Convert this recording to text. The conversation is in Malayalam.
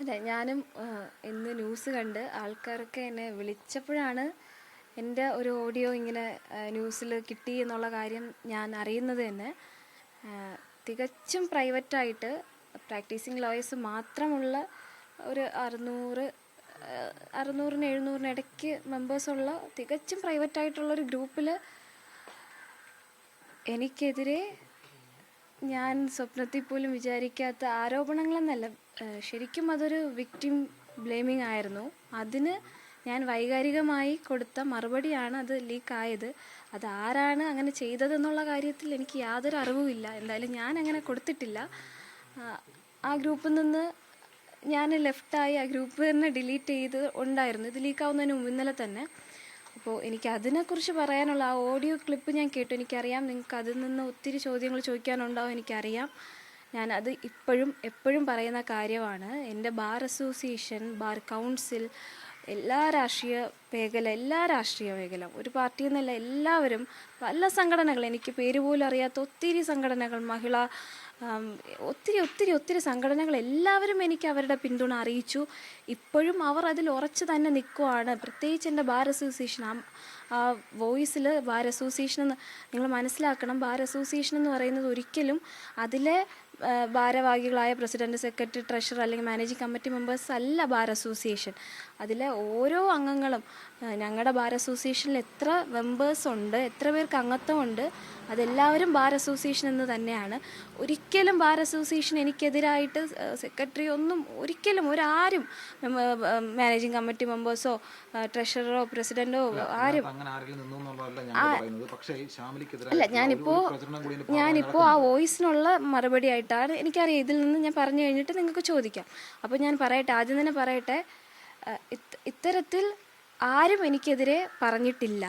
അല്ല ഞാനും ഇന്ന് ന്യൂസ് കണ്ട് ആൾക്കാരൊക്കെ എന്നെ വിളിച്ചപ്പോഴാണ് എൻ്റെ ഒരു ഓഡിയോ ഇങ്ങനെ ന്യൂസിൽ കിട്ടി എന്നുള്ള കാര്യം ഞാൻ അറിയുന്നത് തന്നെ. തികച്ചും പ്രൈവറ്റായിട്ട് പ്രാക്ടീസിങ് ലോയേഴ്സ് മാത്രമുള്ള ഒരു 600-ന് 700-ന് ഇടയ്ക്ക് മെമ്പേഴ്സുള്ള തികച്ചും പ്രൈവറ്റായിട്ടുള്ളൊരു ഗ്രൂപ്പിൽ എനിക്കെതിരെ ഞാൻ സ്വപ്നത്തിൽ പോലും വിചാരിക്കാത്ത ആരോപണങ്ങളെന്നല്ല, ശരിക്കും അതൊരു വിക്ടിം ബ്ലെയിമിങ് ആയിരുന്നു. അതിന് ഞാൻ വൈകാരികമായി കൊടുത്ത മറുപടിയാണ് അത് ലീക്കായത്. അതാരാണ് അങ്ങനെ ചെയ്തതെന്നുള്ള കാര്യത്തിൽ എനിക്ക് യാതൊരു അറിവുമില്ല. എന്തായാലും ഞാൻ അങ്ങനെ കൊടുത്തിട്ടില്ല. ആ ഗ്രൂപ്പിൽ നിന്ന് ഞാൻ ലെഫ്റ്റായി. ആ ഗ്രൂപ്പ് തന്നെ ഡിലീറ്റ് ചെയ്ത് ഉണ്ടായിരുന്നു ഇത് ലീക്കാവുന്നതിന് മുമ്പ്, ഇന്നലെ തന്നെ. അപ്പോൾ എനിക്ക് അതിനെക്കുറിച്ച് പറയാനുള്ള ആ ഓഡിയോ ക്ലിപ്പ് ഞാൻ കേട്ടു. എനിക്കറിയാം നിങ്ങൾക്ക് അതിൽ നിന്ന് ഒത്തിരി ചോദ്യങ്ങൾ ചോദിക്കാനുണ്ടാവും, എനിക്കറിയാം. ഞാനത് എപ്പോഴും പറയുന്ന കാര്യമാണ്. എൻ്റെ ബാർ അസോസിയേഷൻ, ബാർ കൗൺസിൽ, എല്ലാ രാഷ്ട്രീയ മേഖല, ഒരു പാർട്ടി എന്നല്ല, എല്ലാവരും, പല സംഘടനകൾ, എനിക്ക് പേര് പോലും അറിയാത്ത ഒത്തിരി സംഘടനകൾ, ഒത്തിരി സംഘടനകൾ, എല്ലാവരും എനിക്ക് അവരുടെ പിന്തുണ അറിയിച്ചു. ഇപ്പോഴും അവർ അതിൽ ഉറച്ചു തന്നെ നിൽക്കുവാണ്. പ്രത്യേകിച്ച് എൻ്റെ ബാർ അസോസിയേഷൻ, ആ വോയിസിൽ ബാർ അസോസിയേഷൻ എന്ന് നിങ്ങൾ മനസ്സിലാക്കണം. ബാർ അസോസിയേഷൻ എന്ന് പറയുന്നത് ഒരിക്കലും അതിലെ ഭാരവാഹികളായ പ്രസിഡൻറ്റ്, സെക്രട്ടറി, ട്രഷറർ അല്ലെങ്കിൽ മാനേജിംഗ് കമ്മിറ്റി മെമ്പേഴ്സ് അല്ല ബാർ അസോസിയേഷൻ. അതിലെ ഓരോ അംഗങ്ങളും, ഞങ്ങളുടെ ബാർ അസോസിയേഷനിൽ എത്ര മെമ്പേഴ്സ് ഉണ്ട്, എത്ര പേർക്ക് അംഗത്വമുണ്ട്, അതെല്ലാവരും ബാർ അസോസിയേഷൻ എന്ന് തന്നെയാണ്. ഒരിക്കലും ബാർ അസോസിയേഷൻ എനിക്കെതിരായിട്ട് സെക്രട്ടറി ഒന്നും ഒരിക്കലും ആരും, മാനേജിംഗ് കമ്മിറ്റി മെമ്പേഴ്സോ ട്രഷററോ പ്രസിഡൻറ്റോ ആരും അല്ല. ഞാനിപ്പോൾ ആ വോയിസിനുള്ള മറുപടി ആയിട്ടാണ്, എനിക്കറിയാം. ഇതിൽ നിന്ന് ഞാൻ പറഞ്ഞു കഴിഞ്ഞിട്ട് നിങ്ങൾക്ക് ചോദിക്കാം. അപ്പോൾ ഞാൻ പറയട്ടെ, ആദ്യം തന്നെ പറയട്ടെ, ഇത്തരത്തിൽ ആരും എനിക്കെതിരെ പറഞ്ഞിട്ടില്ല.